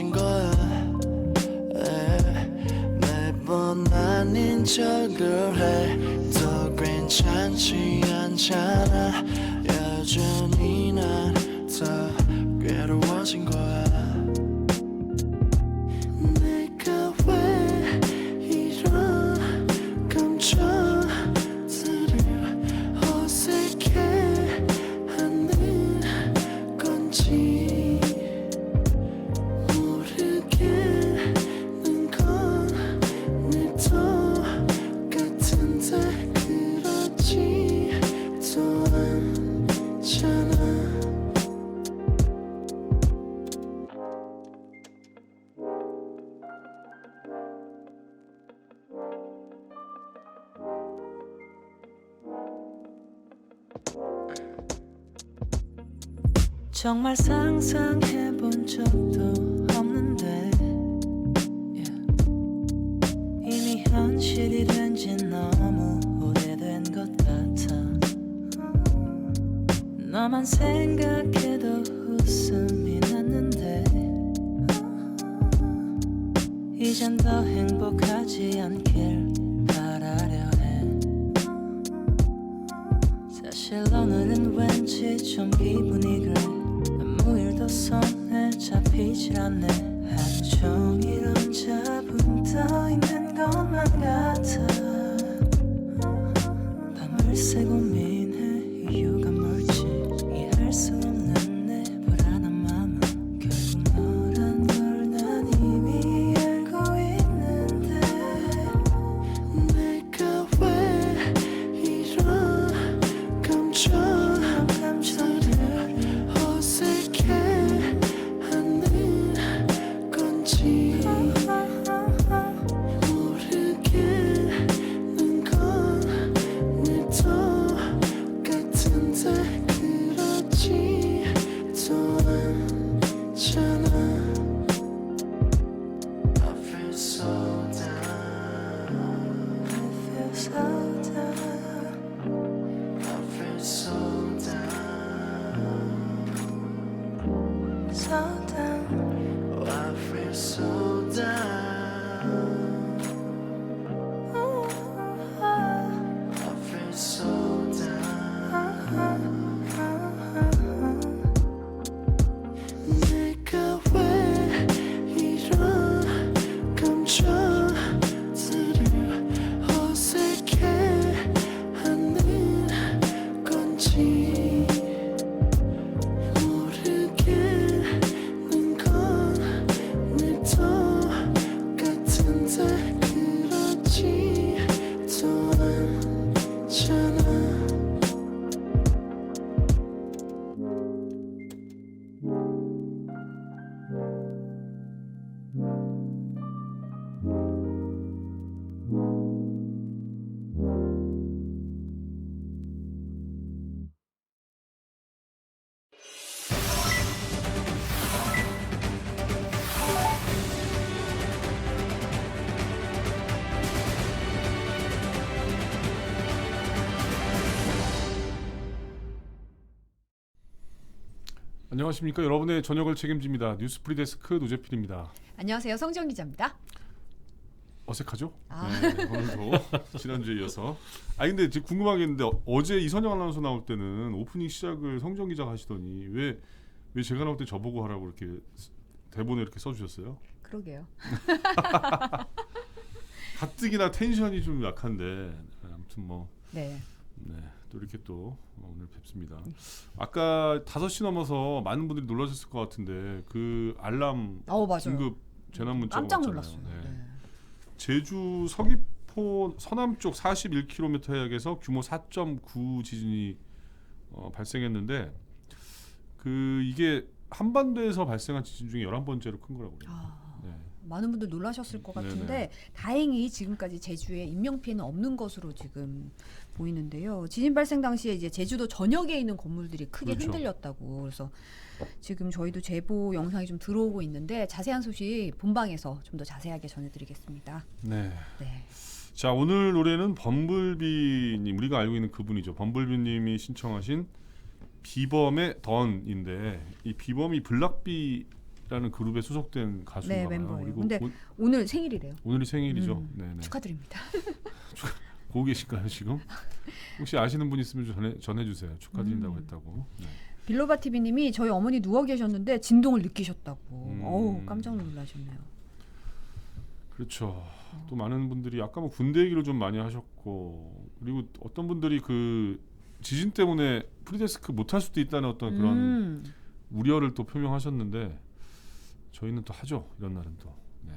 깨워진 거야. 매번 아닌 척을 해도 괜찮지 않잖아. 여전히 난 더 괴로워진 거야. 내가 왜 이런 감정들을 어색해 하는 건지 모르겠는 건 늘 똑같은데 그렇지도 않잖아. 정말 상상해본 적도 없는데 이미 현실이 된 지 너무 오래된 것 같아. 너만 생각해도 웃음이 났는데 이젠 더 행복하지 않길 바라려 해. 사실 오늘은 왠지 좀 기분이 그래. 아무 일도 손에 잡히질 않네. 하루 종일 혼자 붕 떠 있는 것만 같아. 밤을 새 고민해 이유가 뭘지 이해할 수 없는 내 불안한 마음은 결국 너란 걸 난 이미 알고 있는데. 내가 왜 이런 감정들을 어색해 하는 건지 모르겠는 건 늘 똑같은데 그렇지도 않잖아. I feel so down. I feel so down. I feel so down. So down. Oh, I feel so down. I feel so down. 내가 왜 이런 감정들을 어색해 하는 건지 모르겠는 건 늘 똑같은데 그렇지도 않잖아. 안녕하십니까. 여러분의 저녁을 책임집니다. 뉴스 프리데스크 노재필입니다. 안녕하세요. 성지영 기자입니다. 어색하죠? 아. 네, 오늘도 지난주에 이어서. 근데 지금 궁금한 게 있는데 어제 이선영 아나운서 나올 때는 오프닝 시작을 성정 기자가 하시더니 왜 제가 나올 때 저보고 하라고 이렇게 대본에 이렇게 써주셨어요? 그러게요. 가뜩이나 텐션이 좀 약한데 아무튼 뭐 네. 또 이렇게 또 오늘 뵙습니다. 아까 5시 넘어서 많은 분들이 놀라셨을 것 같은데 그 알람 맞아요. 긴급 재난 문자가 깜짝 왔잖아요. 놀랐어요. 네. 네. 제주 서귀포 서남쪽 41km 해역에서 규모 4.9 지진이 발생했는데 이게 한반도에서 발생한 지진 중에 11번째로 큰 거라고 그래요. 네. 많은 분들 놀라셨을 것 같은데 네네. 다행히 지금까지 제주에 인명 피해는 없는 것으로 지금 보이는데요. 지진 발생 당시에 이제 제주도 전역에 있는 건물들이 크게 그렇죠. 흔들렸다고. 그래서 지금 저희도 제보 영상이 좀 들어오고 있는데 자세한 소식 본방에서 좀 더 자세하게 전해드리겠습니다. 네. 네. 자, 오늘 노래는 범블비님, 우리가 알고 있는 그분이죠. 범블비님이 신청하신 비범의 던인데 이 비범이 블락비 B라는 그룹에 소속된 가수인가요? 네, 멤버예요. 그리고 근데 오늘 생일이래요. 오늘이 생일이죠. 네네. 축하드립니다. 보고 계실까요 지금? 혹시 아시는 분 있으면 전해주세요. 축하드린다고 했다고. 네. 빌로바 TV님이 저희 어머니 누워 계셨는데 진동을 느끼셨다고. 어우 깜짝 놀라셨네요. 그렇죠. 또 많은 분들이 아까 뭐 군대 얘기를 좀 많이 하셨고 그리고 어떤 분들이 그 지진 때문에 프리데스크 못할 수도 있다는 어떤 그런 우려를 또 표명하셨는데 저희는 또 하죠. 이런 날은 또. 네.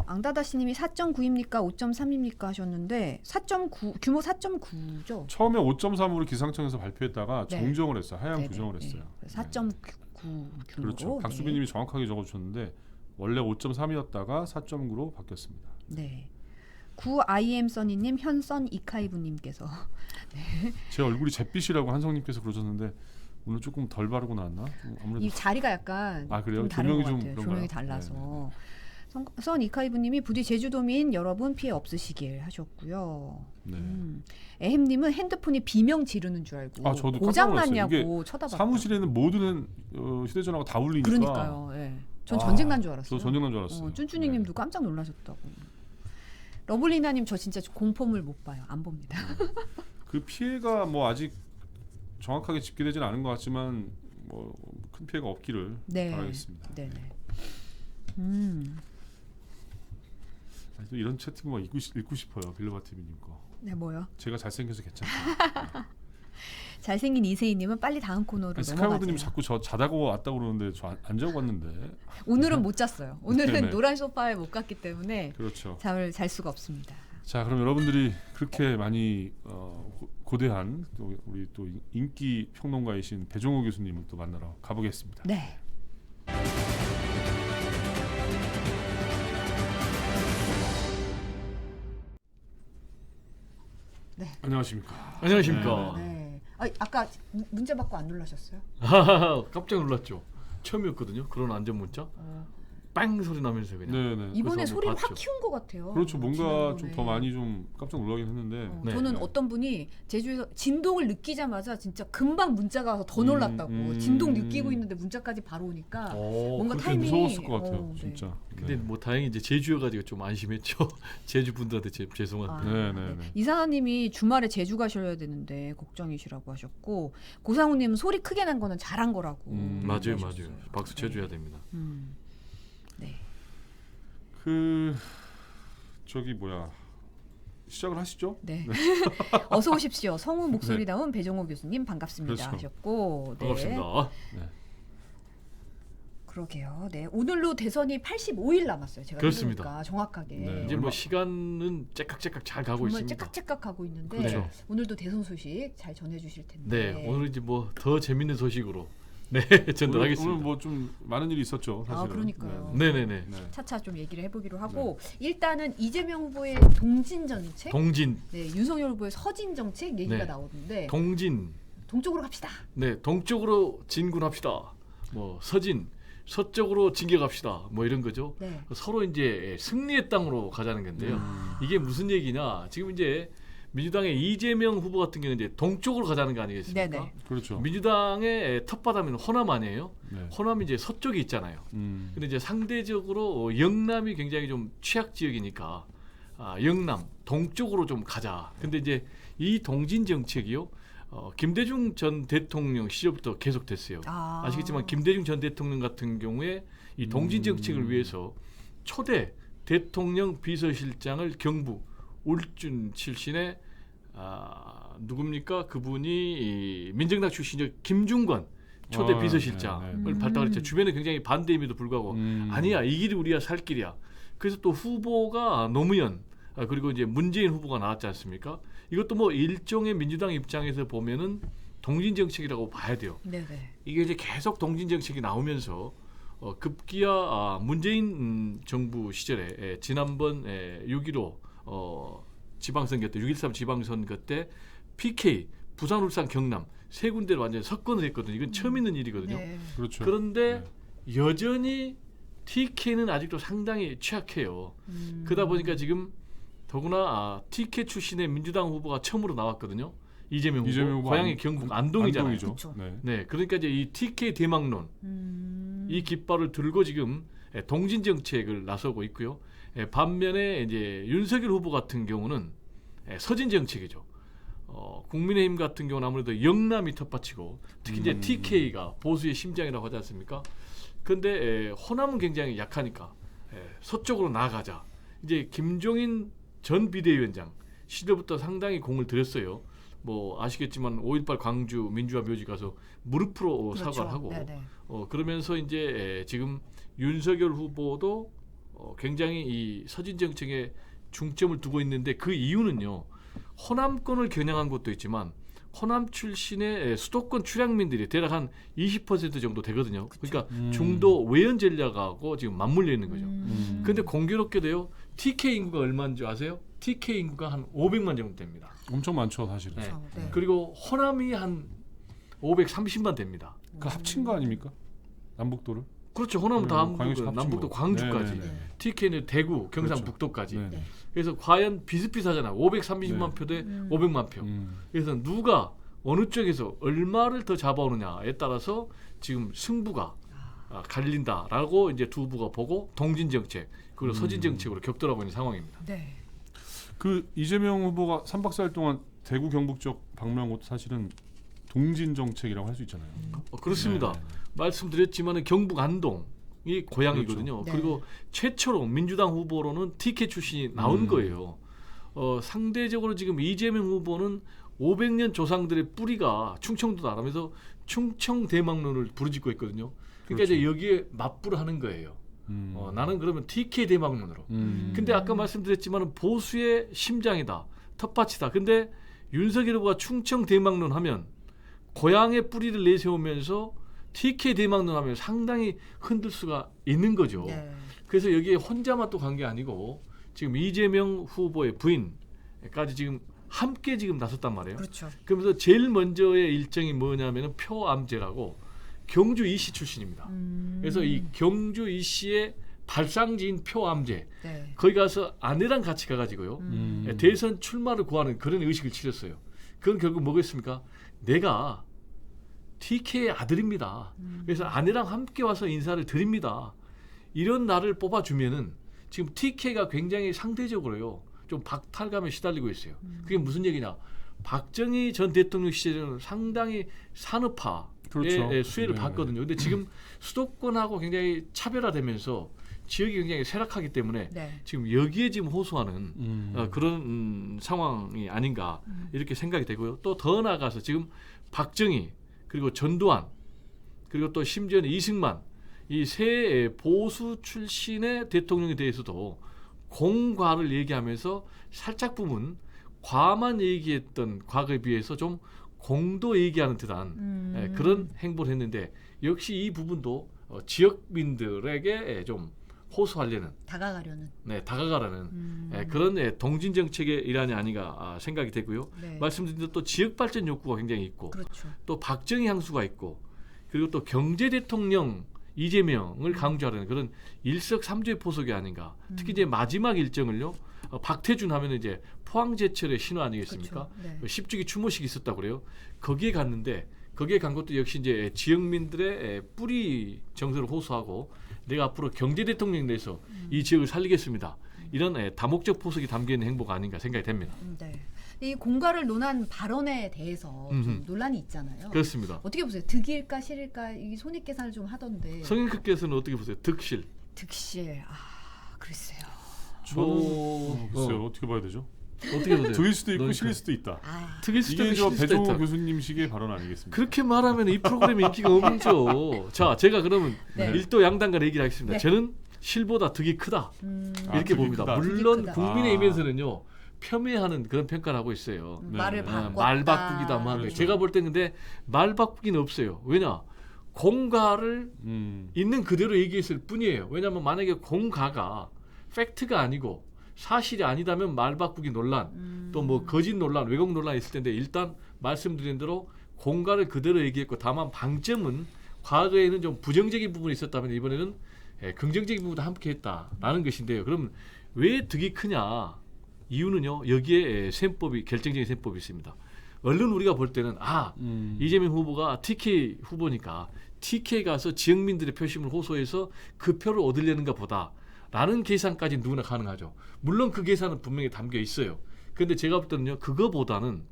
앙다다씨님이 4.9입니까 5.3입니까 하셨는데 4.9 규모 4.9죠. 처음에 5.3으로 기상청에서 발표했다가 네. 정정을 했어요. 하향 네네, 조정을 네. 했어요. 4.9 규모로. 그렇죠. 박수빈님이 정확하게 적어주셨는데 원래 5.3이었다가 4.9로 바뀌었습니다. 네. 9IM 써니님 현선 이카이브님께서 제 얼굴이 잿빛이라고 한성님께서 그러셨는데 오늘 조금 덜 바르고 나왔나? 아무래도 이 자리가 약간 그래요? 좀 다른 조명이 것 좀 같아요. 그런가요? 조명이 달라서. 선 이카이브님이 부디 제주도민 여러분 피해 없으시길 하셨고요. 네. 에햄님은 핸드폰이 비명 지르는 줄 알고 저도 깜짝 고장 놀랐어요. 났냐고 쳐다봤다. 사무실에는 모든 휴대전화가 다 울리니까. 그러니까요. 예. 전 전쟁 난 줄 알았어요. 저 전쟁 난 줄 알았어요. 쭌쭈닝님도 깜짝 놀라셨다고. 러블리나님 저 진짜 공포물 못 봐요. 안 봅니다. 그 피해가 뭐 아직 정확하게 집계되지는 않은 것 같지만 뭐 큰 피해가 없기를 네. 바라겠습니다. 네네. 또 이런 채팅 막 읽고 싶어요. 빌로바 TV님 거. 네 뭐요? 제가 잘생겨서 괜찮다. 잘생긴 이세희님은 빨리 다음 코너로 넘어가세요. 스카이워드님 자꾸 저 자다고 왔다고 그러는데 저 안 자고 왔는데. 오늘은 못 잤어요. 오늘은 네네. 노란 소파에 못 갔기 때문에 그렇죠. 잠을 잘 수가 없습니다. 자, 그럼 여러분들이 그렇게 많이 고대한 또 우리 또 인기 평론가이신 배종호 교수님을 또 만나러 가보겠습니다. 네. 안녕하십니까. 안녕하십니까. 네. 아까 문자 받고 안 놀라셨어요? 깜짝 놀랐죠. 처음이었거든요. 그런 안전 문자. 빵 소리 나면서 그냥. 네네. 이번에 그래서 소리를 봤죠. 확 키운 것 같아요. 그렇죠. 뭔가 지난번에. 좀 더 많이 좀 깜짝 놀라긴 했는데. 네. 저는 네. 어떤 분이 제주에서 진동을 느끼자마자 진짜 금방 문자가 와서 더 놀랐다고. 진동 느끼고 있는데 문자까지 바로 오니까 뭔가 그렇게 타이밍이 무서웠을 것 같아요. 네. 진짜. 근데 뭐 다행히 이제 제주여가지고 좀 안심했죠. 제주 분들한테 죄송한데. 네네네. 이사나님이 주말에 제주 가셔야 되는데 걱정이시라고 하셨고 고상우님은 소리 크게 난 거는 잘한 거라고. 맞아요, 하셨어요. 맞아요. 박수 쳐줘야 됩니다. 네. 그 저기 뭐야 시작을 하시죠? 네. 어서 오십시오. 성우 목소리다운 배종호 교수님 반갑습니다 그렇죠. 하셨고. 네. 반갑습니다. 그러게요. 네. 오늘로 대선이 85일 남았어요. 제가 그렇습니다. 해보니까 정확하게. 네. 이제 뭐 시간은 째깍째깍 잘 가고 정말 있습니다. 째깍째깍 가고 있는데 그렇죠. 오늘도 대선 소식 잘 전해주실 텐데. 네, 오늘 이제 뭐 더 재밌는 소식으로 전달하겠습니다. 오늘 뭐 좀 많은 일이 있었죠. 사실은. 그러니까요. 네네네. 네. 차차 좀 얘기를 해보기로 하고 일단은 이재명 후보의 동진 정책, 동진, 네, 윤석열 후보의 서진 정책 얘기가 네. 나오는데 동진. 동쪽으로 갑시다. 네, 동쪽으로 진군합시다. 뭐 서진, 서쪽으로 진격합시다. 뭐 이런 거죠. 네. 서로 이제 승리의 땅으로 가자는 건데요. 이게 무슨 얘기냐? 지금 이제 민주당의 이재명 후보 같은 경우는 이제 동쪽으로 가자는 거 아니겠습니까? 네네. 그렇죠. 민주당의 텃바다면 호남 아니에요? 네. 호남이 이제 서쪽에 있잖아요. 근데 이제 상대적으로 영남이 굉장히 좀 취약 지역이니까 영남 동쪽으로 좀 가자. 근데 이제 이 동진 정책이요. 김대중 전 대통령 시절부터 계속됐어요. 아시겠지만 김대중 전 대통령 같은 경우에 이 동진 정책을 위해서 초대 대통령 비서실장을 경부 울준 출신의 누굽니까? 그분이 이 민정당 출신의 김중관 초대 비서실장을 발탁을 했죠. 주변에 굉장히 반대임에도 불구하고 아니야 이 길이 우리가 살 길이야. 그래서 또 후보가 노무현 그리고 이제 문재인 후보가 나왔지 않습니까? 이것도 뭐 일종의 민주당 입장에서 보면은 동진 정책이라고 봐야 돼요. 네네. 이게 이제 계속 동진 정책이 나오면서 급기야 문재인 정부 시절에 지난번 6.15 지방선거 때 6.13 지방선거 때 PK 부산, 울산, 경남 세 군데를 완전히 석권을 했거든요. 이건 처음 있는 일이거든요. 네. 그렇죠. 그런데 여전히 TK는 아직도 상당히 취약해요. 그러다 보니까 지금 더구나 TK 출신의 민주당 후보가 처음으로 나왔거든요. 이재명 이재명 후보, 후보 고향이 경북 안동이잖아요. 안동이죠. 그쵸. 네. 네, 그러니까 이제 이 TK 대망론 이 깃발을 들고 지금 동진 정책을 나서고 있고요. 반면에 이제 윤석열 후보 같은 경우는 서진 정책이죠. 국민의힘 같은 경우는 아무래도 영남이 텃밭이고 특히 이제 TK가 보수의 심장이라고 하지 않습니까? 근데 호남은 굉장히 약하니까 서쪽으로 나아가자. 이제 김종인 전 비대위원장 시절부터 상당히 공을 들였어요. 뭐 아시겠지만 5.18 광주 민주화 묘지 가서 무릎으로 그렇죠. 사과를 하고 네네. 그러면서 이제 지금 윤석열 후보도 굉장히 이 서진 정책에 중점을 두고 있는데 그 이유는요. 호남권을 겨냥한 것도 있지만 호남 출신의 수도권 출향민들이 대략 한 20% 정도 되거든요. 그러니까 중도 외연 전략하고 지금 맞물려 있는 거죠. 근데 공교롭게도요. TK 인구가 얼마인 줄 아세요? TK 인구가 한 500만 정도 됩니다. 엄청 많죠, 사실은. 네. 그렇죠. 네. 그리고 호남이 한 530만 됩니다. 그 합친 거 아닙니까? 남북도를? 그렇죠. 호남은 다 광역시 한국, 합친 남북도 거. 광주까지, 네네네. TK는 대구, 경상 그렇죠. 북도까지. 네. 네. 그래서 과연 비슷비슷하잖아요. 530만 네. 표 대 500만 표. 그래서 누가 어느 쪽에서 얼마를 더 잡아오느냐에 따라서 지금 승부가 갈린다라고 이제 두 후보가 보고 동진 정책 그리고 서진 정책으로 격돌하고 있는 상황입니다. 네. 그 이재명 후보가 3박 4일 동안 대구 경북 쪽 방문한 것도 사실은 동진 정책이라고 할 수 있잖아요. 그렇습니다. 네. 말씀드렸지만 경북 안동이 고향이거든요. 그렇죠. 그리고 최초로 민주당 후보로는 TK 출신이 나온 거예요. 상대적으로 지금 이재명 후보는 500년 조상들의 뿌리가 충청도 나라면서 충청 대망론을 부르짖고 있거든요. 그러니까 그렇죠. 이제 여기에 맞불을 하는 거예요. 나는 그러면 TK 대망론으로. 근데 아까 말씀드렸지만 보수의 심장이다, 텃밭이다. 근데 윤석열 후보가 충청 대망론 하면 고향의 뿌리를 내세우면서 TK 대망론 하면 상당히 흔들 수가 있는 거죠. 네. 그래서 여기에 혼자만 또 간 게 아니고 지금 이재명 후보의 부인까지 지금 함께 지금 나섰단 말이에요. 그렇죠. 그러면서 제일 먼저의 일정이 뭐냐면은 표암제라고 경주 이씨 출신입니다. 그래서 이 경주 이씨의 발상지인 표암제 네. 거기 가서 아내랑 같이 가가지고요 대선 출마를 구하는 그런 의식을 치렀어요. 그건 결국 뭐겠습니까? 내가 TK의 아들입니다. 그래서 아내랑 함께 와서 인사를 드립니다. 이런 나를 뽑아주면은 지금 TK가 굉장히 상대적으로요 좀 박탈감에 시달리고 있어요. 그게 무슨 얘기냐? 박정희 전 대통령 시절에는 상당히 산업화의 그렇죠. 수혜를 네. 받거든요. 근데 지금 수도권하고 굉장히 차별화되면서 지역이 굉장히 쇠락하기 때문에 네. 지금 여기에 지금 호소하는 그런 상황이 아닌가 이렇게 생각이 되고요. 또 더 나아가서 지금 박정희 그리고 전두환 그리고 또 심지어는 이승만 이 세 보수 출신의 대통령에 대해서도 공과를 얘기하면서 살짝 부분 과만 얘기했던 과거에 비해서 좀 공도 얘기하는 듯한 그런 행보를 했는데 역시 이 부분도 지역민들에게 좀 호소하려는 다가가려는. 다가가라는 그런 동진 정책의 일환이 아닌가 생각이 되고요. 네. 말씀드린 대로 또 지역 발전 욕구가 굉장히 있고 그렇죠. 또 박정희 향수가 있고 그리고 또 경제 대통령 이재명을 강조하려는 그런 일석삼조의 포석이 아닌가. 특히 이제 마지막 일정을요. 박태준 하면 이제 포항제철의 신화 아니겠습니까? 그렇죠. 네. 10주기 추모식이 있었다고 그래요. 거기에 갔는데 거기에 간 것도 역시 이제 지역민들의 뿌리 정서를 호소하고 내가 앞으로 경제 대통령에 대해서 이 지역을 살리겠습니다. 이런 다목적 포석이 담겨 있는 행보가 아닌가 생각이 됩니다. 네. 이 공과를 논한 발언에 대해서 좀 논란이 있잖아요. 그렇습니다. 어떻게 보세요? 득일까 실일까 이 손익 계산을 좀 하던데. 성인급께서는 어떻게 보세요? 득실. 득실. 글쎄요. 글쎄요. 어떻게 봐야 되죠? 어떻게 보세요? 득일 수도 있고 너니까. 실일 수도 있다. 득일 수도 이게 있고 저 실일 수도 배종호 있다. 교수님식의 발언 아니겠습니까? 그렇게 말하면 이 프로그램의 인기가 없죠. 자, 제가 그러면 네. 일도 양단간 얘기를 하겠습니다. 네. 저는 실보다 득이 크다. 이렇게 득이 봅니다. 크다. 물론 득이 크다. 국민의힘에서는요. 폄훼하는 그런 평가를 하고 있어요. 말을 바꿨다. 말 바꾸기다 뭐 하는 그렇죠. 제가 볼 때 근데 말 바꾸기는 없어요. 왜냐? 공가를 있는 그대로 얘기했을 뿐이에요. 왜냐하면 만약에 공가가 팩트가 아니고 사실이 아니다면 말 바꾸기 논란 또 뭐 거짓 논란 왜곡 논란이 있을 텐데 일단 말씀드린 대로 공가를 그대로 얘기했고 다만 방점은 과거에는 좀 부정적인 부분이 있었다면 이번에는 긍정적인 부분도 함께 했다라는 것인데요. 그럼 왜 득이 크냐? 이유는요. 여기에 셈법이 결정적인 셈법이 있습니다. 얼른 우리가 볼 때는 이재명 후보가 TK 후보니까 TK 가서 지역민들의 표심을 호소해서 그 표를 얻으려는가 보다라는 계산까지 누구나 가능하죠. 물론 그 계산은 분명히 담겨 있어요. 그런데 제가 볼 때는요, 그거보다는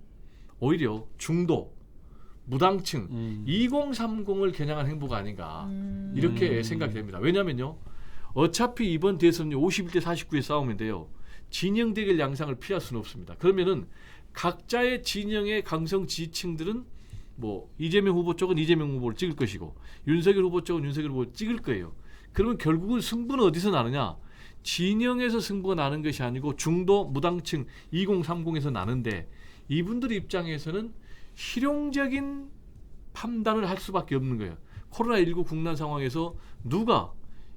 오히려 중도, 무당층 2030을 겨냥한 행보가 아닌가 이렇게 생각이 됩니다. 왜냐하면요, 어차피 이번 대선은 51대 49의 싸움인데요, 진영 대결 양상을 피할 수는 없습니다. 그러면은 각자의 진영의 강성 지지층들은 뭐 이재명 후보 쪽은 이재명 후보를 찍을 것이고 윤석열 후보 쪽은 윤석열 후보를 찍을 거예요. 그러면 결국은 승부는 어디서 나느냐? 진영에서 승부가 나는 것이 아니고 중도 무당층 2030에서 나는데, 이분들 입장에서는 실용적인 판단을 할 수밖에 없는 거예요. 코로나19 국난 상황에서 누가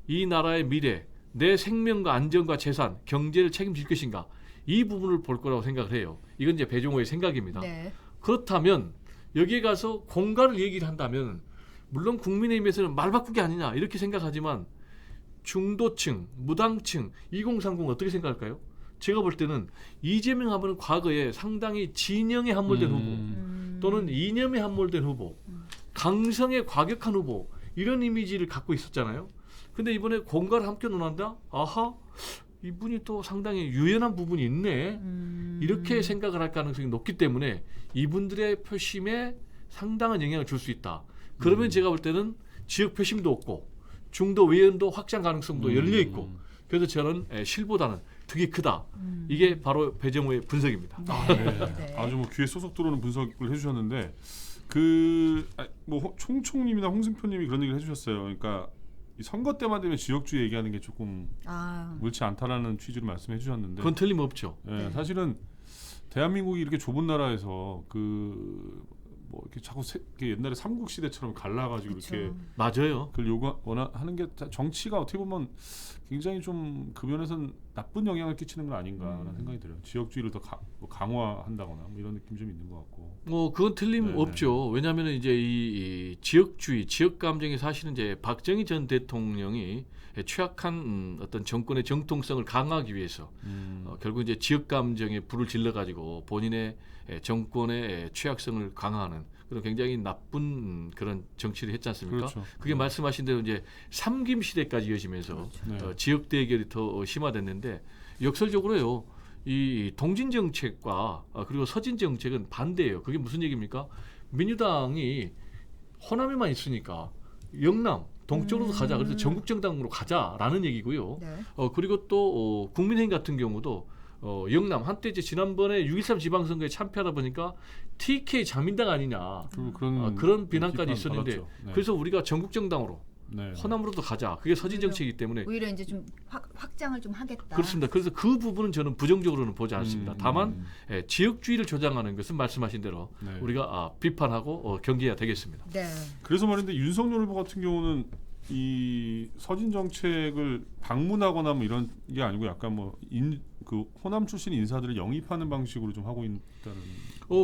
이 나라의 미래, 내 생명과 안전과 재산, 경제를 책임질 것인가, 이 부분을 볼 거라고 생각을 해요. 이건 이제 배종호의 생각입니다. 네. 그렇다면 여기에 가서 공가를 얘기를 한다면 물론 국민의힘에서는 말 바꾸기 아니냐 이렇게 생각하지만 중도층, 무당층, 2030 어떻게 생각할까요? 제가 볼 때는 이재명 하면은 과거에 상당히 진영에 함몰된 후보 또는 이념에 함몰된 후보, 강성의 과격한 후보, 이런 이미지를 갖고 있었잖아요. 근데 이번에 공가를 함께 논한다? 아하, 이분이 또 상당히 유연한 부분이 있네. 이렇게 생각을 할 가능성이 높기 때문에 이분들의 표심에 상당한 영향을 줄 수 있다. 그러면 제가 볼 때는 지역 표심도 없고 중도 외연도 확장 가능성도 열려 있고, 그래서 저는 실보다는 득이 크다. 이게 바로 배정호의 분석입니다. 네. 아주 뭐 귀에 쏙쏙 들어오는 분석을 해주셨는데, 뭐 총총님이나 홍승표님이 그런 얘기를 해주셨어요. 그러니까 이 선거 때만 되면 지역주의 얘기하는 게 조금 옳지 않다라는 취지로 말씀해 주셨는데, 그건 틀림없죠. 네. 사실은 대한민국이 이렇게 좁은 나라에서 뭐 이렇게 자꾸 이렇게 옛날에 삼국 시대처럼 갈라가지고 그쵸. 이렇게 맞아요. 그걸 원하는 게 정치가 어떻게 보면 굉장히 좀 그 면에서는 나쁜 영향을 끼치는 건 아닌가라는 생각이 들어요. 지역주의를 더 강화한다거나 뭐 이런 느낌 좀 있는 것 같고. 뭐 그건 틀림없죠. 왜냐하면 이제 이 지역주의, 지역 감정이 사실은 이제 박정희 전 대통령이 취약한 어떤 정권의 정통성을 강화하기 위해서 결국 이제 지역 감정에 불을 질러 가지고 본인의 정권의 취약성을 강화하는 그런 굉장히 나쁜 그런 정치를 했지 않습니까? 그렇죠. 그게 말씀하신 대로 이제 삼김 시대까지 이어지면서 네. 지역 대결이 더 심화됐는데, 역설적으로요, 이 동진 정책과 그리고 서진 정책은 반대예요. 그게 무슨 얘기입니까? 민주당이 호남에만 있으니까 영남 동쪽으로도 가자. 그래서 전국 정당으로 가자라는 얘기고요. 네. 그리고 또 국민의힘 같은 경우도 영남 한때 이제 지난번에 6.13 지방선거에 참패하다 보니까 TK 자민당 아니냐 그런 비난까지 있었는데 받았죠. 네. 그래서 우리가 전국 정당으로 네. 호남으로도 가자. 그게 서진 정책이기 때문에 오히려 이제 좀 확장을 좀 하겠다. 그렇습니다. 그래서 그 부분은 저는 부정적으로는 보지 않습니다. 다만 지역주의를 조장하는 것은 말씀하신 대로 네. 우리가 비판하고 경계해야 되겠습니다. 네. 그래서 말인데 윤석열 후보 같은 경우는 이 서진 정책을 방문하거나 뭐 이런 게 아니고 약간 그 호남 출신 인사들을 영입하는 방식으로 좀 하고 있다는.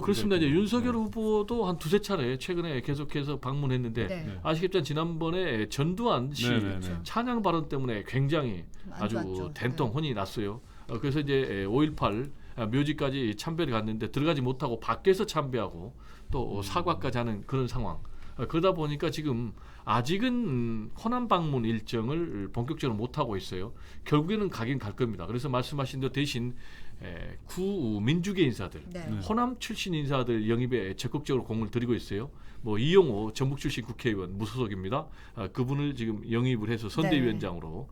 그렇습니다. 이제 윤석열 후보도 한 두세 차례 최근에 계속해서 방문했는데 네. 아시겠지만 지난번에 전두환 씨 네네네. 찬양 발언 때문에 굉장히 안 아주 좋았죠. 된통 네. 혼이 났어요. 그래서 이제 5.18 묘지까지 참배를 갔는데 들어가지 못하고 밖에서 참배하고 또 사과까지 하는 그런 상황. 그러다 보니까 지금 아직은 호남 방문 일정을 본격적으로 못 하고 있어요. 결국에는 가긴 갈 겁니다. 그래서 말씀하신 대로 대신 구 민주계 인사들, 네. 호남 출신 인사들 영입에 적극적으로 공을 들이고 있어요. 뭐 이용호 전북 출신 국회의원 무소속입니다. 그분을 지금 영입을 해서 선대위원장으로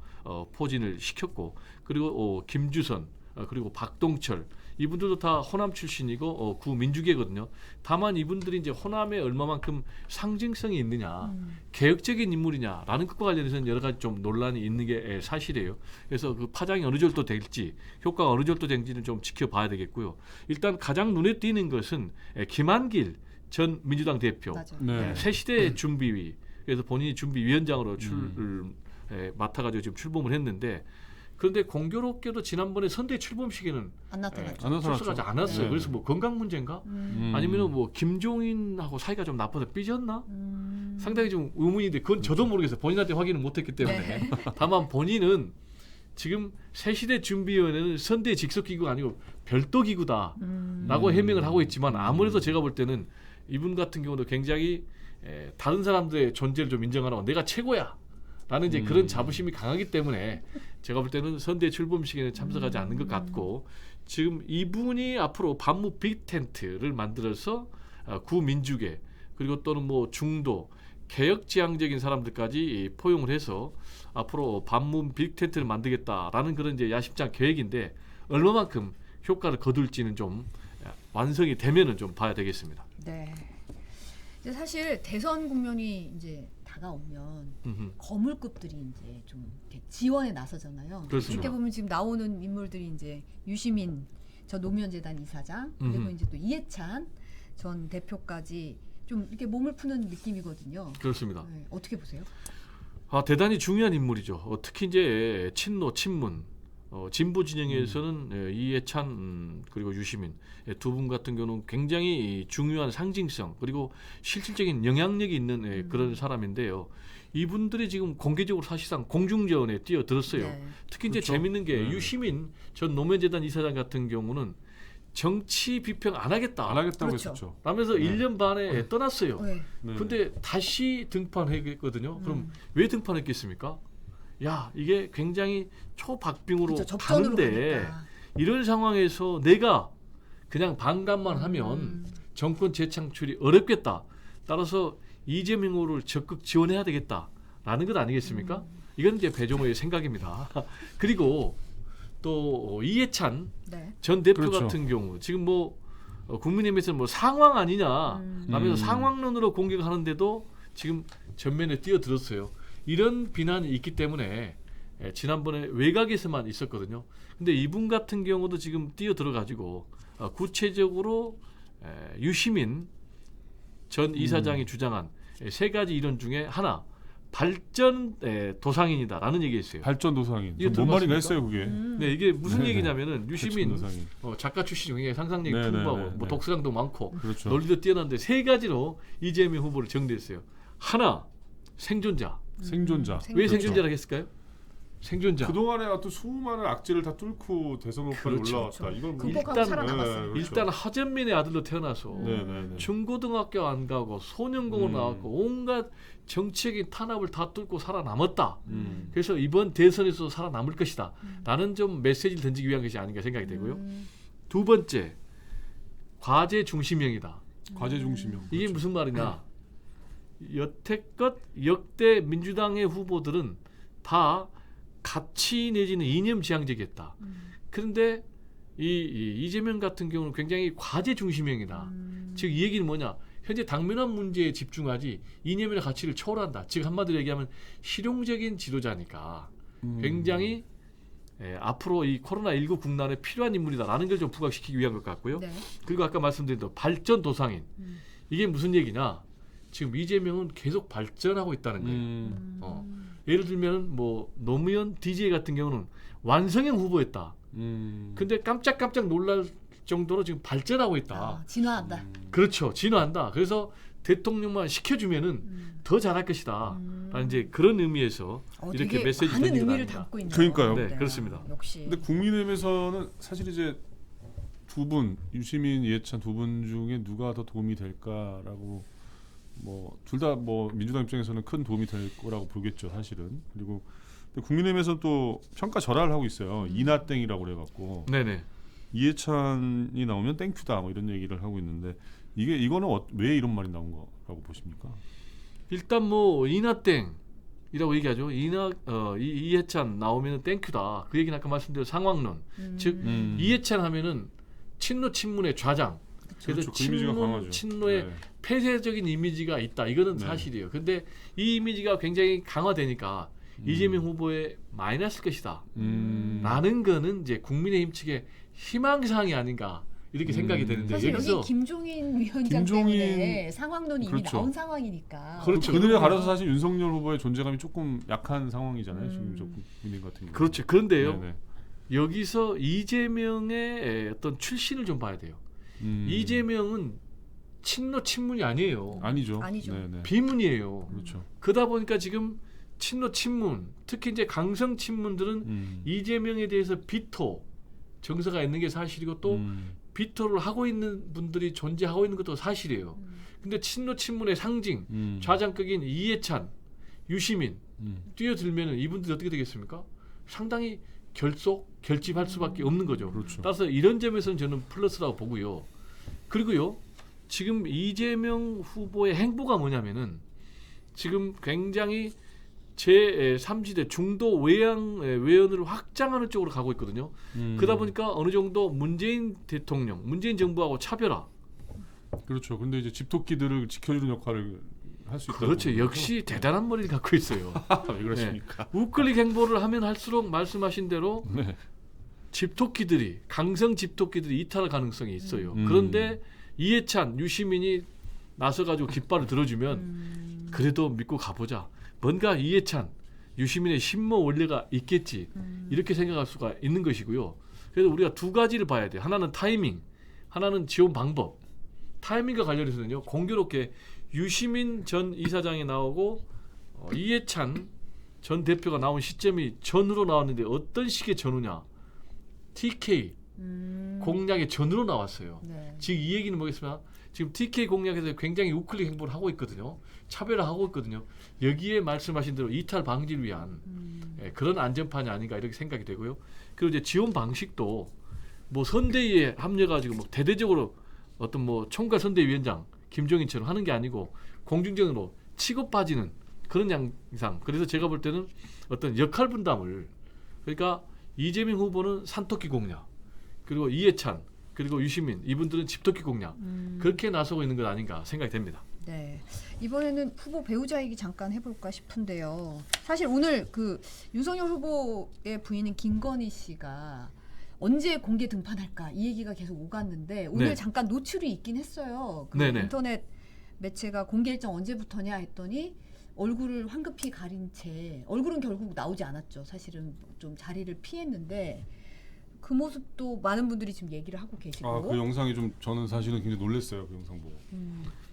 포진을 시켰고, 그리고 김주선 그리고 박동철 이분들도 다 호남 출신이고 구 민주계거든요. 다만 이분들이 이제 호남에 얼마만큼 상징성이 있느냐, 개혁적인 인물이냐라는 것과 관련해서는 여러 가지 좀 논란이 있는 게 사실이에요. 그래서 그 파장이 어느 정도 될지, 효과가 어느 정도 될지는 좀 지켜봐야 되겠고요. 일단 가장 눈에 띄는 것은 김한길 전 민주당 대표, 네. 새시대 준비위, 그래서 본인이 준비위원장으로 맡아가지고 지금 출범을 했는데, 그런데 공교롭게도 지난번에 선대 출범식에는 안 나타났죠. 안 나타났죠. 출석하지 않았어요. 네. 그래서 뭐 건강 문제인가? 아니면 뭐 김종인하고 사이가 좀 나빠서 삐졌나? 상당히 좀 의문인데 그건 저도 모르겠어요. 본인한테 확인을 못했기 때문에. 다만 본인은 지금 새시대 준비위원회는 선대 직속 기구가 아니고 별도 기구다라고 해명을 하고 있지만 아무래도 제가 볼 때는 이분 같은 경우도 굉장히 다른 사람들의 존재를 좀 인정하라고 내가 최고야라는 이제 그런 자부심이 강하기 때문에 제가 볼 때는 선대 출범식에는 참석하지 않는 것 같고 지금 이분이 앞으로 반무 빅텐트를 만들어서 구민주계 그리고 또는 뭐 중도 개혁지향적인 사람들까지 포용을 해서 앞으로 반문 빅텐트를 만들겠다라는 그런 이제 야심찬 계획인데 얼마만큼 효과를 거둘지는 좀 완성이 되면은 좀 봐야 되겠습니다. 네. 이제 사실 대선 국면이 이제 다가오면 음흠. 거물급들이 이제 좀 이렇게 지원에 나서잖아요. 그렇습니다. 이렇게 보면 지금 나오는 인물들이 이제 유시민 전 노무현재단 이사장 그리고 음흠. 이제 또 이해찬 전 대표까지 좀 이렇게 몸을 푸는 느낌이거든요. 그렇습니다. 네, 어떻게 보세요? 대단히 중요한 인물이죠. 특히 이제 친노 친문 진보 진영에서는 이해찬 그리고 유시민 두 분 같은 경우는 굉장히 중요한 상징성 그리고 실질적인 영향력이 있는 그런 사람인데요. 이분들이 지금 공개적으로 사실상 공중전에 뛰어들었어요. 네. 특히 이제 그렇죠. 재밌는 게 네. 유시민 전 노무현재단 이사장 같은 경우는 정치 비평 안 하겠다. 안 하겠다고 그렇죠. 했었죠. 라면서 네. 1년 반에 떠났어요. 네. 네. 근데 다시 등판했거든요. 그럼 왜 등판했겠습니까? 야, 이게 굉장히 초박빙으로 그렇죠. 접전으로 가는데 가니까. 이런 상황에서 내가 그냥 반감만 하면 정권 재창출이 어렵겠다. 따라서 이재명 후보를 적극 지원해야 되겠다라는 것 아니겠습니까? 이건 이제 배종호의 생각입니다. 그리고 또 이해찬 네. 전 대표 그렇죠. 같은 경우 지금 뭐 국민의힘에서 뭐 상황 아니냐 라면서 상황론으로 공격하는데도 지금 전면에 뛰어들었어요. 이런 비난이 있기 때문에 지난번에 외곽에서만 있었거든요. 근데 이분 같은 경우도 지금 뛰어들어 가지고 구체적으로 유시민 전 이사장이 주장한 세 가지 이론 중에 하나 발전 도상인이다라는 얘기했어요. 발전 도상인. 이거 뭔 말인가 들어봤습니까? 했어요 그게. 네, 이게 무슨 네네. 얘기냐면은 유시민 발전 도상인. 작가 출신 중에 상상력이 네네네. 풍부하고 뭐 네. 독서량도 많고 그렇죠. 논리도 뛰어난데 세 가지로 이재명 후보를 정리했어요. 하나, 생존자. 생존자. 왜 생존자라고 했을까요? 생존자. 그동안에 어떤 수많은 악재를 다 뚫고 대선 후보까지 그렇죠. 올라왔다. 이건 뭐- 극복하고 살아남았어요. 그렇죠. 일단 하전민의 아들로 태어나서 네네네. 중고등학교 안 가고 소년공원 나왔고 온갖 정치적인 탄압을 다 뚫고 살아남았다. 그래서 이번 대선에서 살아남을 것이다. 라는 좀 메시지를 던지기 위한 것이 아닌가 생각이 되고요. 두 번째, 과제 중심형이다. 과제 중심형. 이게 그렇죠. 무슨 말이냐? 여태껏 역대 민주당의 후보들은 다 가치 내지는 이념 지향적이었다. 그런데 이재명 같은 경우는 굉장히 과제 중심형이다. 즉 이 얘기는 뭐냐? 현재 당면한 문제에 집중하지 이념이나 가치를 초월한다. 즉 한마디로 얘기하면 실용적인 지도자니까 굉장히 앞으로 이 코로나19 국난에 필요한 인물이다라는 걸 좀 부각시키기 위한 것 같고요. 네. 그리고 아까 말씀드린 대로 발전 도상인. 이게 무슨 얘기냐? 지금 이재명은 계속 발전하고 있다는 거예요. 예를 들면 뭐 노무현 DJ 같은 경우는 완성형 후보였다. 근데 깜짝깜짝 놀랄 정도로 지금 발전하고 있다. 진화한다. 그렇죠. 진화한다. 그래서 대통령만 시켜주면은 더 잘할 것이다. 라는 이제 그런 의미에서 이렇게 되게 메시지 많은 던지는 의미를 겁니다. 담고 있네요. 그러니까요. 네, 그렇습니다. 역시. 근데 국민의힘에서는 사실 이제 두 분, 유시민, 이해찬 두 분 중에 누가 더 도움이 될까라고 뭐 둘 다 뭐 민주당 입장에서는 큰 도움이 될 거라고 보겠죠, 사실은. 그리고 근데 국민의힘에서는 또 평가 절하를 하고 있어요. 이나땡이라고 그래갖고 네네. 이해찬이 나오면 땡큐다 뭐 이런 얘기를 하고 있는데 이거는 왜 이런 말이 나온 거라고 보십니까? 일단 뭐 이나땡이라고 얘기하죠. 이해찬 나오면은 땡큐다. 그 얘기는 아까 말씀드린 상황론. 즉 이해찬 하면은 친노 친문의 좌장. 그래서 그렇죠. 그 이미지가 강하죠. 친노의 네. 폐쇄적인 이미지가 있다. 이거는 네. 사실이에요. 근데 이 이미지가 굉장히 강화되니까 이재명 후보의 마이너스 것이다. 라는 거는 이제 국민의힘 측의 희망사항이 아닌가 이렇게 생각이 되는데 사실 여기서 여기 김종인 위원장 때문에 상황론이 이미 그렇죠. 나온 상황이니까. 그렇죠. 그들에 가려서 사실 윤석열 후보의 존재감이 조금 약한 상황이잖아요. 지금 저 국민의힘 같은 경우. 그렇죠. 그런데요. 네네. 여기서 이재명의 어떤 출신을 좀 봐야 돼요. 이재명은 친노 친문이 아니에요. 아니죠. 아니죠. 네네. 비문이에요. 그렇죠. 그러다 보니까 지금 친노 친문, 특히 이제 강성 친문들은 이재명에 대해서 비토 정서가 있는 게 사실이고 또 비토를 하고 있는 분들이 존재하고 있는 것도 사실이에요. 근데 친노 친문의 상징, 좌장격인 이해찬, 유시민 뛰어들면은 이분들이 어떻게 되겠습니까? 상당히 결집할 수밖에 없는 거죠. 그렇죠. 따라서 이런 점에서는 저는 플러스라고 보고요. 그리고요, 지금 이재명 후보의 행보가 뭐냐면은 지금 굉장히 제3지대 중도 외연을 확장하는 쪽으로 가고 있거든요. 그러다 보니까 어느 정도 문재인 대통령, 문재인 정부하고 차별화. 그렇죠. 근데 이제 집토끼들을 지켜주는 역할을 할 수 있다. 그렇죠. 역시 대단한 머리를 갖고 있어요. 왜 그러십니까? 우클릭 행보를 하면 할수록 말씀하신 대로 네. 집토끼들이 강성 집토끼들이 이탈할 가능성이 있어요. 그런데 이해찬, 유시민이 나서가지고 깃발을 들어주면 그래도 믿고 가보자. 뭔가 이해찬, 유시민의 신모 원리가 있겠지. 이렇게 생각할 수가 있는 것이고요. 그래서 우리가 두 가지를 봐야 돼요. 하나는 타이밍, 하나는 지원 방법. 타이밍과 관련해서는요, 공교롭게 유시민 전 이사장이 나오고 이해찬 전 대표가 나온 시점이 전후로 나왔는데 어떤 식의 전후냐? TK 공약의 전후로 나왔어요. 네. 지금 이 얘기는 뭐겠습니까? 지금 TK 공약에서 굉장히 우클릭 행보를 하고 있거든요. 차별화하고 있거든요. 여기에 말씀하신 대로 이탈 방지를 위한 그런 안전판이 아닌가 이렇게 생각이 되고요. 그리고 이제 지원 방식도 뭐 선대위에 합류해가지고 뭐 대대적으로 어떤 뭐 총괄 선대위원장 김종인처럼 하는 게 아니고 공중전으로 치고 빠지는 그런 양상. 그래서 제가 볼 때는 어떤 역할 분담을, 그러니까 이재명 후보는 산토끼 공략, 그리고 이해찬, 그리고 유시민 이분들은 집토끼 공략, 그렇게 나서고 있는 것 아닌가 생각이 됩니다. 네. 이번에는 후보 배우자 얘기 잠깐 해볼까 싶은데요. 사실 오늘 그 윤석열 후보의 부인인 김건희 씨가 언제 공개 등판할까 이 얘기가 계속 오갔는데 오늘 네. 잠깐 노출이 있긴 했어요. 그 네네. 인터넷 매체가 공개 일정 언제부터냐 했더니 얼굴을 황급히 가린 채, 얼굴은 결국 나오지 않았죠. 사실은 좀 자리를 피했는데 그 모습도 많은 분들이 지금 얘기를 하고 계시고. 아, 그 영상이 좀 저는 사실은 굉장히 놀랐어요. 그 영상 보고.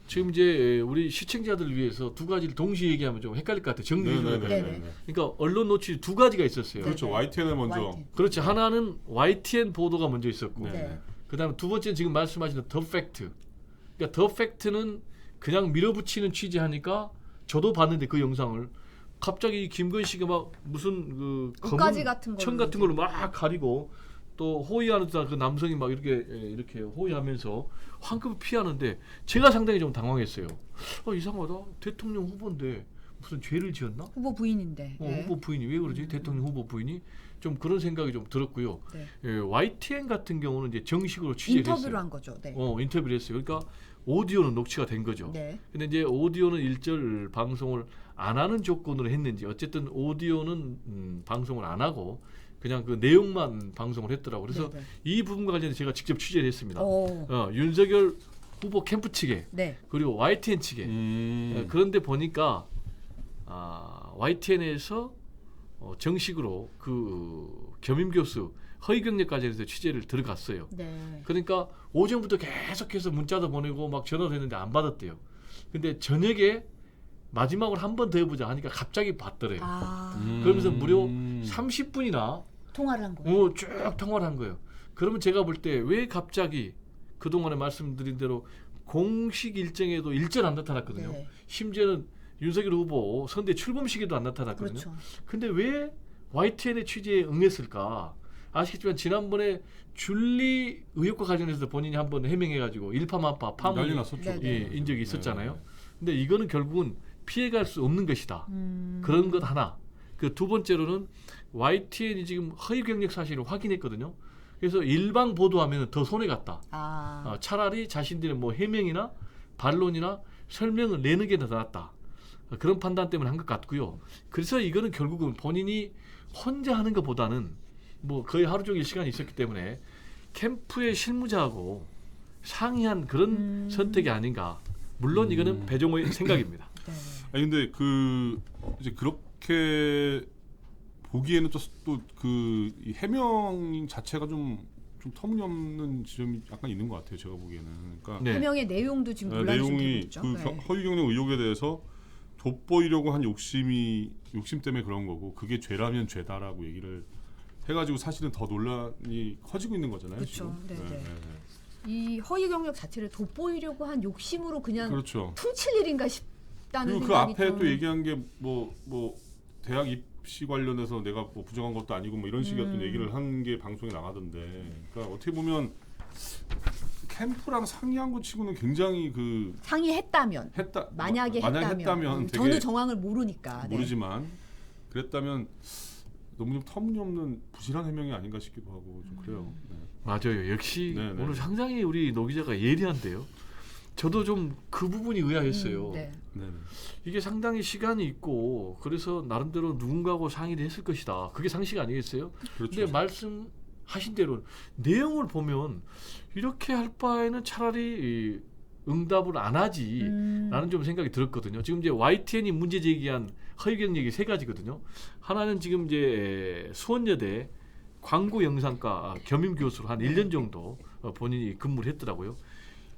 지금 이제 우리 시청자들을 위해서 두 가지를 동시에 얘기하면 좀 헷갈릴 것 같아요. 정리해 줘야 돼요. 네네. 그러니까 언론 노출이 두 가지가 있었어요. 그렇죠. 네네. YTN을 먼저. YTN. 그렇죠. 하나는 YTN 보도가 먼저 있었고, 네. 그다음에 두 번째는 지금 말씀하신 더 팩트. 그러니까 더 팩트는 그냥 밀어붙이는 취재하니까 저도 봤는데 그 영상을 갑자기 김건희 씨가 막 무슨 그 옷가지 같은 천 걸로 같은 걸로 막 가리고 또 호위하는 듯한 그 남성이 막 이렇게 호위하면서 황급히 피하는데 제가 상당히 좀 당황했어요. 이상하다. 대통령 후보인데 무슨 죄를 지었나? 후보 부인인데. 네. 후보 부인이 왜 그러지? 대통령 후보 부인이 좀 그런 생각이 좀 들었고요. 네. YTN 같은 경우는 이제 정식으로 취재를 인터뷰를 했어요. 한 거죠. 네. 인터뷰를 했어요. 그러니까 오디오는 녹취가 된 거죠. 네. 근데 이제 오디오는 일절 방송을 안 하는 조건으로 했는지 어쨌든 오디오는 방송을 안 하고 그냥 그 내용만 방송을 했더라고요. 그래서 네네. 이 부분과 관련해서 제가 직접 취재를 했습니다. 오. 윤석열 후보 캠프 측에 네. 그리고 YTN 측에 그런데 보니까 YTN에서 정식으로 그 겸임 교수 허위 경력 관련해서 취재를 들어갔어요. 네. 그러니까 오전부터 계속해서 문자도 보내고 막 전화도 했는데 안 받았대요. 근데 저녁에 마지막으로 한 번 더 해보자 하니까 갑자기 받더래요. 그러면서 무려 30분이나 통화를 한 거예요. 쭉 통화를 한 거예요. 그러면 제가 볼 때 왜 갑자기 그동안에 말씀드린 대로 공식 일정에도 일절 안 나타났거든요. 네. 심지어는 윤석열 후보 선대 출범 시기도 안 나타났거든요. 그렇죠. 근데 왜 YTN의 취재에 응했을까? 아시겠지만 지난번에 줄리 의혹과 관련해서 본인이 한번 해명해가지고 일파만파 난리 파문이 났었죠. 인 적이 있었잖아요. 네. 근데 이거는 결국은 피해갈 수 없는 것이다. 그런 것 하나. 그 두 번째로는 YTN이 지금 허위 경력 사실을 확인했거든요. 그래서 일방 보도하면 더 손해 갔다. 차라리 자신들의 뭐 해명이나 반론이나 설명을 내는 게 더 낫다. 그런 판단 때문에 한 것 같고요. 그래서 이거는 결국은 본인이 혼자 하는 것보다는 뭐 거의 하루 종일 시간이 있었기 때문에 캠프의 실무자하고 상의한 그런 선택이 아닌가. 물론 이거는 배종호의 생각입니다. 네. 아니 근데 그 이제 그렇게 보기에는 또 그 해명 자체가 좀 터무니없는 지점이 약간 있는 것 같아요. 제가 보기에는. 그러니까 네. 해명의 내용도 지금 논란이 좀 되고 내용이 있죠. 그 네. 허위 경력 의혹에 대해서 돋보이려고 한 욕심 때문에 그런 거고 그게 죄라면 죄다라고 얘기를 해가지고 사실은 더 논란이 커지고 있는 거잖아요. 그렇죠. 지금. 네네. 이 허위 경력 자체를 돋보이려고 한 욕심으로 그냥 그렇죠. 퉁칠 일인가 싶다는 그리고 그 생각이 앞에 좀 또 얘기한 게 뭐 대학 입시 관련해서 내가 뭐 부정한 것도 아니고 뭐 이런 식의 어떤 얘기를 한 게 방송에 나가던데. 그러니까 어떻게 보면 캠프랑 상의한 것 치고는 굉장히 그 상의했다면 만약에 했다면 되게 전후 정황을 모르니까 네. 모르지만 그랬다면 너무 좀 터무니없는 부실한 해명이 아닌가 싶기도 하고 좀 그래요. 네. 맞아요. 역시 네네. 오늘 상당히 우리 노 기자가 예리한데요. 저도 좀 그 부분이 의아했어요. 네. 네네. 이게 상당히 시간이 있고 그래서 나름대로 누군가하고 상의를 했을 것이다. 그게 상식 아니겠어요? 그렇죠. 근데 말씀하신 대로 내용을 보면 이렇게 할 바에는 차라리 응답을 안 하지라는 좀 생각이 들었거든요. 지금 이제 YTN이 문제 제기한 허위 경력이 세 가지거든요. 하나는 지금 이제 수원여대 광고 영상과 겸임 교수로 한 1년 정도 본인이 근무를 했더라고요.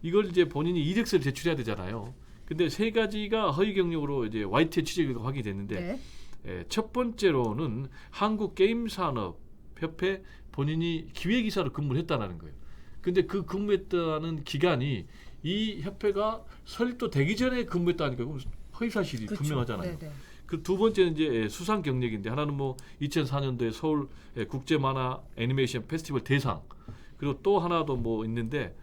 이걸 이제 본인이 이력서를 제출해야 되잖아요. 근데 세 가지가 허위 경력으로 이제 YTN 취재 결과 확인이 됐는데 네. 첫 번째로는 한국게임산업협회 본인이 기획이사로 근무를 했다는 거예요. 근데 그 근무했다는 기간이 이 협회가 설립되기 전에 근무했다니까 그럼 허위 사실이 그렇죠. 분명하잖아요. 네네. 그 두 번째는 이제 수상 경력인데 하나는 뭐 2004년도에 서울 국제 만화 애니메이션 페스티벌 대상 그리고 또 하나도 뭐 있는데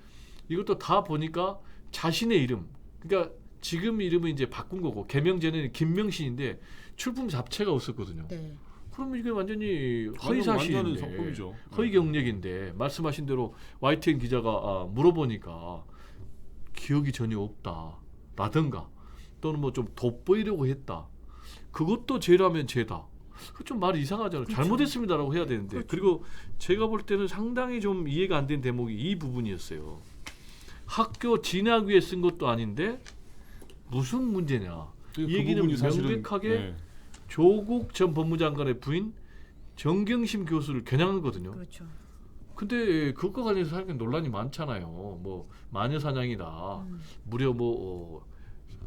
이것도 다 보니까 자신의 이름 그러니까 지금 이름은 이제 바꾼 거고 개명 전에는 김명신인데 출품 잡채가 없었거든요. 네. 그러면 이게 완전히 허위 사실인데 완전히 성폭이죠. 허위 경력인데 말씀하신 대로 YTN 기자가 물어보니까 기억이 전혀 없다 라든가 또는 뭐 좀 돋보이려고 했다 그것도 죄라면 죄다 그 좀 말이 이상하잖아요. 그렇죠. 잘못했습니다라고 해야 되는데 그렇죠. 그리고 제가 볼 때는 상당히 좀 이해가 안 된 대목이 이 부분이었어요. 학교 진학 위에 쓴 것도 아닌데 무슨 문제냐 이 얘기는 부분이 사실은, 명백하게 네. 조국 전 법무장관의 부인 정경심 교수를 겨냥하거든요. 그렇죠. 근데 그것과 관련해서 사실 논란이 많잖아요. 뭐 마녀 사냥이다. 무려 뭐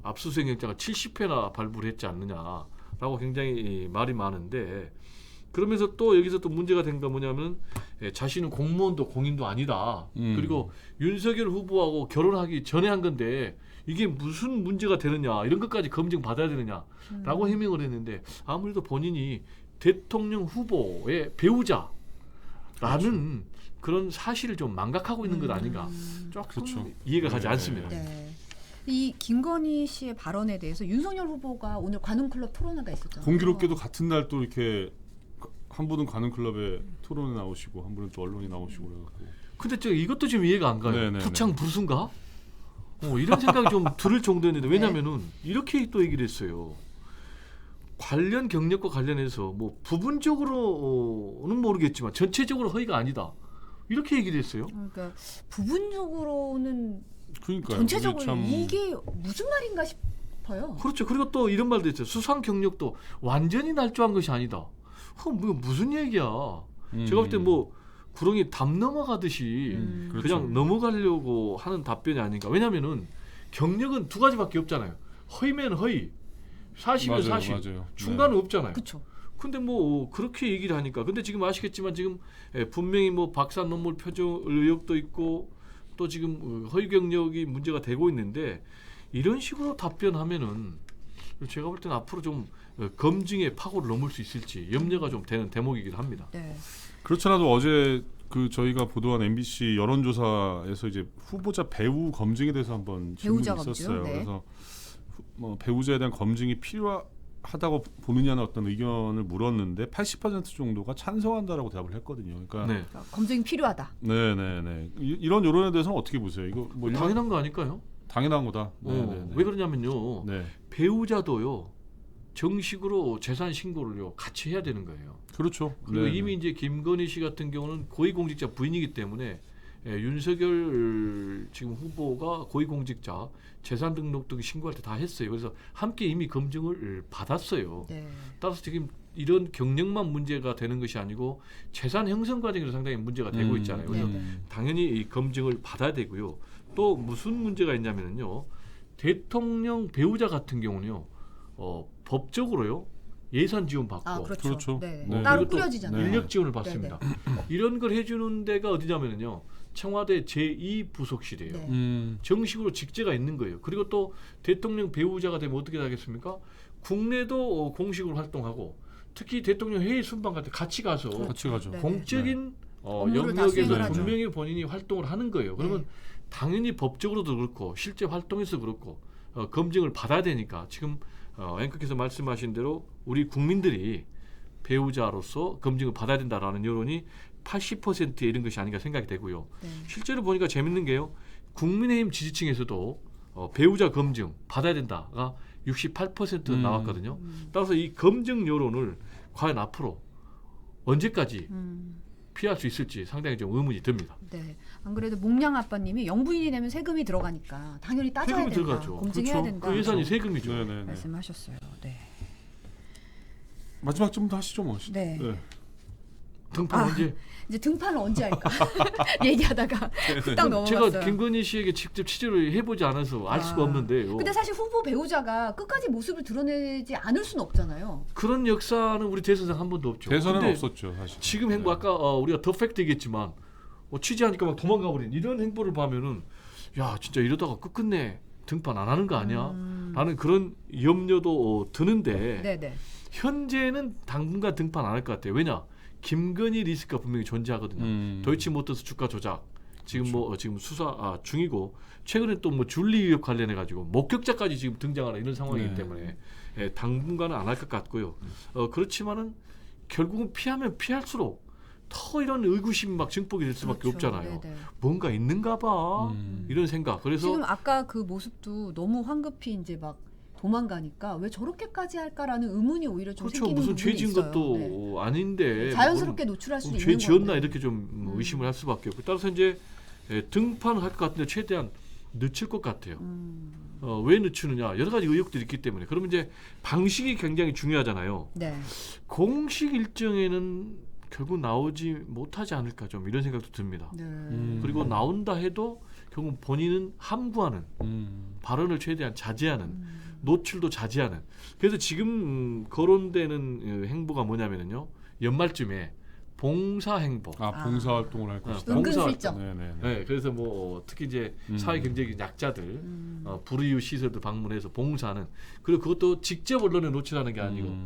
압수수색 영장을 70회나 발부를 했지 않느냐라고 굉장히 말이 많은데 그러면서 또 여기서 또 문제가 된 건 뭐냐면 자신은 공무원도 공인도 아니다. 그리고 윤석열 후보하고 결혼하기 전에 한 건데 이게 무슨 문제가 되느냐 이런 것까지 검증 받아야 되느냐라고 해명을 했는데 아무래도 본인이 대통령 후보의 배우자라는 그런 사실을 좀 망각하고 있는 것 아닌가 조금 그렇죠. 이해가 가지 네. 않습니다. 네. 이 김건희 씨의 발언에 대해서 윤석열 후보가 오늘 관훈클럽 토론회가 있었잖아요. 공교롭게도 같은 날 또 이렇게 한 분은 가는 클럽에 토론에 나오시고 한 분은 또 언론에 나오시고 그래갖고 근데 저 이것도 지금 이해가 안 가요. 네네네. 부창 부수인가? 이런 생각이 좀 들을 정도였는데 왜냐면은 이렇게 또 얘기를 했어요. 관련 경력과 관련해서 뭐 부분적으로는 모르겠지만 전체적으로 허위가 아니다. 이렇게 얘기를 했어요. 그러니까 부분적으로는 그러니까요. 전체적으로 참 이게 무슨 말인가 싶어요. 그렇죠. 그리고 또 이런 말도 있어요. 수상 경력도 완전히 날조한 것이 아니다. 뭐 무슨 얘기야? 제가 볼 때 뭐 구렁이 담 넘어가듯이 그렇죠. 그냥 넘어가려고 하는 답변이 아닌가. 왜냐면은 경력은 두 가지밖에 없잖아요. 허위면 허위, 사실은 맞아요, 사실, 맞아요. 중간은 없잖아요. 그렇죠. 근데 뭐 그렇게 얘기를 하니까 근데 지금 아시겠지만 지금 분명히 뭐 박사 논문 표절 의혹도 있고 또 지금 허위 경력이 문제가 되고 있는데 이런 식으로 답변하면은 제가 볼 때는 앞으로 좀 검증의 파고를 넘을 수 있을지 염려가 좀 되는 대목이긴 합니다. 네. 그렇잖아도 어제 그 저희가 보도한 MBC 여론조사에서 이제 후보자 배우 검증에 대해서 한번 질문이 배우자 있었어요. 검증, 네. 그래서 뭐 배우자에 대한 검증이 필요하다고 보느냐는 어떤 의견을 물었는데 80% 정도가 찬성한다라고 대답을 했거든요. 그러니까 네. 그러니까 검증이 필요하다. 네네네 이런 여론에 대해서는 어떻게 보세요? 이거 뭐 당연한 거 아닐까요? 당연한 거다. 네네네. 왜 그러냐면요. 네. 배우자도요. 정식으로 재산 신고를요. 같이 해야 되는 거예요. 그렇죠. 그리고 네네. 이미 이제 김건희 씨 같은 경우는 고위공직자 부인이기 때문에 윤석열 지금 후보가 고위공직자 재산 등록 등 신고할 때 다 했어요. 그래서 함께 이미 검증을 받았어요. 네. 따라서 지금 이런 경력만 문제가 되는 것이 아니고 재산 형성 과정에서 상당히 문제가 되고 있잖아요. 그래서 당연히 이 검증을 받아야 되고요. 또 무슨 문제가 있냐면요. 대통령 배우자 같은 경우는요. 법적으로요 예산 지원 받고 아 그렇죠. 그렇죠. 네. 네. 따로 그리고 또 뿌려지잖아요. 인력 지원을 받습니다. 이런 걸 해주는 데가 어디냐면요 청와대 제2부속실이에요. 네. 정식으로 직제가 있는 거예요. 그리고 또 대통령 배우자가 되면 어떻게 하겠습니까? 국내도 공식으로 활동하고 특히 대통령 회의 순방 갈 때 같이 가서 같이 가죠. 네. 공적인 업무를 다 영역에서 수행을 하죠. 분명히 본인이 활동을 하는 거예요. 그러면 당연히 법적으로도 그렇고 실제 활동에서 그렇고 검증을 받아야 되니까 지금 앵커께서 말씀하신 대로 우리 국민들이 배우자로서 검증을 받아야 된다라는 여론이 80%에 이른 것이 아닌가 생각이 되고요. 네. 실제로 보니까 재밌는 게요. 국민의힘 지지층에서도 배우자 검증 받아야 된다가 68% 나왔거든요. 따라서 이 검증 여론을 과연 앞으로 언제까지 피할 수 있을지 상당히 좀 의문이 듭니다. 네. 안 그래도 목량 아빠님이 영부인이 되면 세금이 들어가니까 당연히 따져야 세금이 된다. 들어가죠. 검증해야 그렇죠. 된다. 그 예산이 세금이죠. 네네네. 말씀하셨어요. 네. 마지막 좀 더 하시죠 뭐. 네. 등판 언제? 이제 등판을 언제 할까? 얘기하다가 딱 넘어갔어요. 제가 김건희 씨에게 직접 취재를 해보지 않아서 알 수가 없는데요. 근데 사실 후보 배우자가 끝까지 모습을 드러내지 않을 수는 없잖아요. 그런 역사는 우리 대선상 한 번도 없죠. 대선은 근데 없었죠 사실. 지금 행보 아까 우리가 더 팩트 얘기했지만 취재하니까 막 도망가 버린 이런 행보를 보면은 야 진짜 이러다가 끝끝내 등판 안 하는 거 아니야? 라는 그런 염려도 드는데 네네. 현재는 당분간 등판 안 할 것 같아요. 왜냐? 김건희 리스크가 분명히 존재하거든요. 도이치모터스 주가 조작 지금 그렇죠. 뭐 지금 수사 중이고 최근에 또 뭐 줄리 의혹 관련해 가지고 목격자까지 지금 등장하는 이런 상황이기 네. 때문에 당분간은 안 할 것 같고요. 그렇지만은 결국은 피하면 피할수록 더 이런 의구심이 막 증폭이 될 수밖에 그렇죠. 없잖아요. 네네. 뭔가 있는가 봐 이런 생각. 그래서 지금 아까 그 모습도 너무 황급히 이제 막 도망가니까 왜 저렇게까지 할까라는 의문이 오히려 좀 그렇죠. 생기는 무슨 부분이 죄 지은 있어요. 것도 네. 아닌데 자연스럽게 노출할 수 있는 죄 지었나 건데. 이렇게 좀 의심을 할 수밖에 없고 따라서 이제 등판을 할 것 같은데 최대한 늦출 것 같아요. 왜 늦추느냐 여러 가지 의혹들이 있기 때문에 그러면 이제 방식이 굉장히 중요하잖아요. 네. 공식 일정에는 결국 나오지 못하지 않을까 좀 이런 생각도 듭니다. 네. 그리고 나온다 해도 결국 본인은 함구하는 발언을 최대한 자제하는 노출도 자제하는 그래서 지금 거론되는 행보가 뭐냐면요 연말쯤에 봉사 행보 봉사 활동을 할 것이다. 은근슬쩍. 네네. 네, 그래서 뭐 특히 이제 사회 경제적인 약자들 불우이웃 시설도 방문해서 봉사하는 그리고 그것도 직접 언론에 노출하는 게 아니고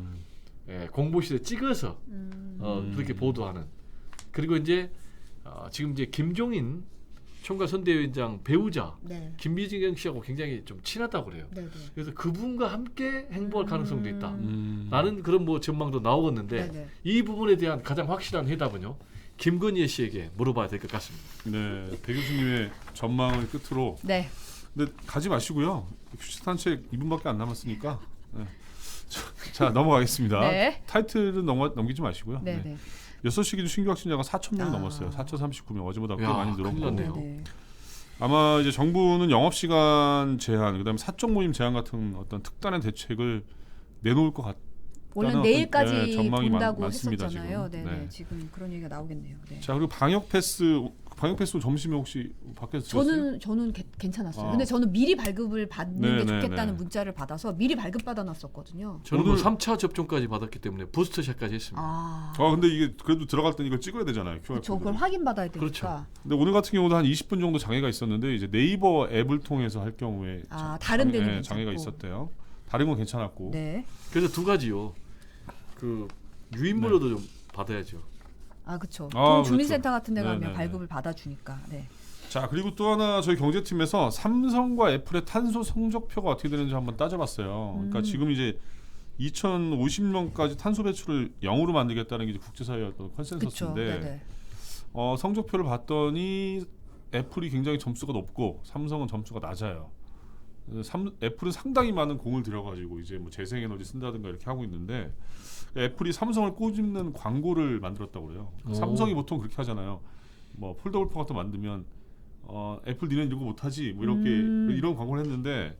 공보시대 찍어서 그렇게 보도하는 그리고 이제 지금 이제 김종인 총괄 선대위원장 배우자 네. 김미진경 씨하고 굉장히 좀 친하다고 그래요. 네네. 그래서 그분과 함께 행보할 가능성도 있다. 라는 그런 뭐 전망도 나오겠는데 네네. 이 부분에 대한 가장 확실한 해답은요. 김건희 씨에게 물어봐야 될 것 같습니다. 네, 배 교수님의 전망을 끝으로. 네. 근데 가지 마시고요. 휴식탄책 2분밖에 안 남았으니까. 네. 자 넘어가겠습니다. 네. 타이틀은 넘기지 마시고요. 네네. 네. 6시 기준 신규 확진자가 4,000명 아. 넘었어요. 4,039명. 어제보다 꽤 야, 많이 큰일 늘었고. 났네요. 네네. 아마 이제 정부는 영업시간 제한, 그다음에 사적 모임 제한 같은 어떤 특단의 대책을 내놓을 것 같다는 원래 어떤, 내일까지 네, 전망이 본다고 많습니다, 했었잖아요. 지금. 네네. 네. 지금 그런 얘기가 나오겠네요. 네. 자, 그리고 방역 패스 점심에 혹시 밖에서 드셨어요? 저는 괜찮았어요. 아. 근데 저는 미리 발급을 받는 네, 게 네, 좋겠다는 네. 문자를 받아서 미리 발급 받아놨었거든요. 저는 뭐 오늘- 3차 접종까지 받았기 때문에 부스터샷까지 했습니다. 아, 근데 이게 그래도 들어갈 때 이걸 찍어야 되잖아요. QR 그렇죠. 코드. 그걸 확인받아야 되니까. 그렇죠. 근데 오늘 같은 경우도 한 20분 정도 장애가 있었는데 이제 네이버 앱을 통해서 할 경우에 다른 데는 괜찮고. 장애가 있었대요. 다른 건 괜찮았고. 네. 그래서 두 가지요. 그 유인물로도 좀 받아야죠. 아, 그렇죠. 아, 주민센터 같은 데 그렇죠. 가면 네네네. 발급을 받아주니까. 네. 자, 그리고 또 하나 저희 경제팀에서 삼성과 애플의 탄소 성적표가 어떻게 되는지 한번 따져봤어요. 그러니까 지금 이제 2050년까지 탄소 배출을 0으로 만들겠다는 게 이제 국제사회의 어떤 그렇죠. 컨센서스인데 네네. 성적표를 봤더니 애플이 굉장히 점수가 높고 삼성은 점수가 낮아요. 애플은 상당히 많은 공을 들여가지고 이제 뭐 재생에너지 쓴다든가 이렇게 하고 있는데 애플이 삼성을 꼬집는 광고를 만들었다고 그래요. 오. 삼성이 보통 그렇게 하잖아요. 뭐 폴더블 폰 같은 거 만들면 애플 니네 이런 거 못하지 뭐 이렇게 이런 광고를 했는데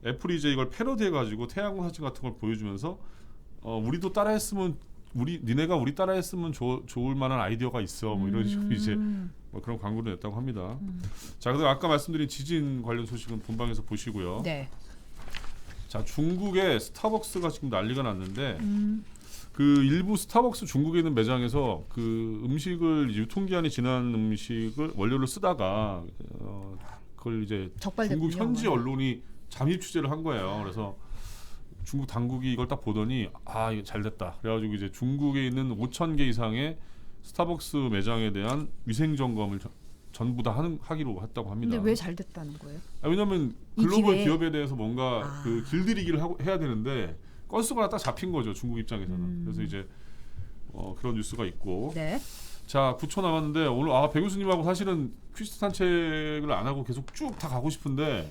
애플이 이제 이걸 패러디해가지고 태양광 사진 같은 걸 보여주면서 우리도 따라했으면 니네가 우리 따라했으면 좋을 만한 아이디어가 있어 뭐 이런 식으로 이제 뭐 그런 광고를 냈다고 합니다. 자, 그리고 아까 말씀드린 지진 관련 소식은 본방에서 보시고요. 네. 자, 중국의 스타벅스가 지금 난리가 났는데 음. 그 일부 스타벅스 중국에 있는 매장에서 그 음식을 유통기한이 지난 음식을 원료를 쓰다가 그걸 이제 적발됐군요. 중국 현지 언론이 잠입 취재를 한 거예요. 그래서 중국 당국이 이걸 딱 보더니 아 이거 잘 됐다. 그래가지고 이제 중국에 있는 5,000개 이상의 스타벅스 매장에 대한 위생 점검을 전부 다 하기로 했다고 합니다. 근데 왜 잘 됐다는 거예요? 왜냐하면 이 글로벌 기회에? 기업에 대해서 뭔가 아. 그 길들이기를 해야 되는데 건수가 하나 딱 잡힌 거죠, 중국 입장에서는. 그래서 이제 그런 뉴스가 있고. 네. 자, 9초 남았는데 오늘 배 교수님하고 사실은 퀴즈 산책을 안 하고 계속 쭉 다 가고 싶은데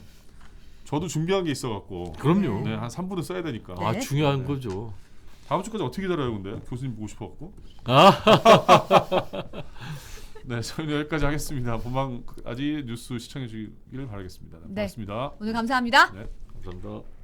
저도 준비한 게 있어갖고. 그럼요. 네, 한 3분은 써야 되니까. 네. 아 중요한 거죠. 다음 주까지 어떻게 기다려요, 근데 교수님 보고 싶어갖고. 아 네, 저희는 여기까지 하겠습니다. 본방까지 뉴스 시청해 주시길 바라겠습니다. 네. 고맙습니다. 오늘 감사합니다. 네. 감사합니다.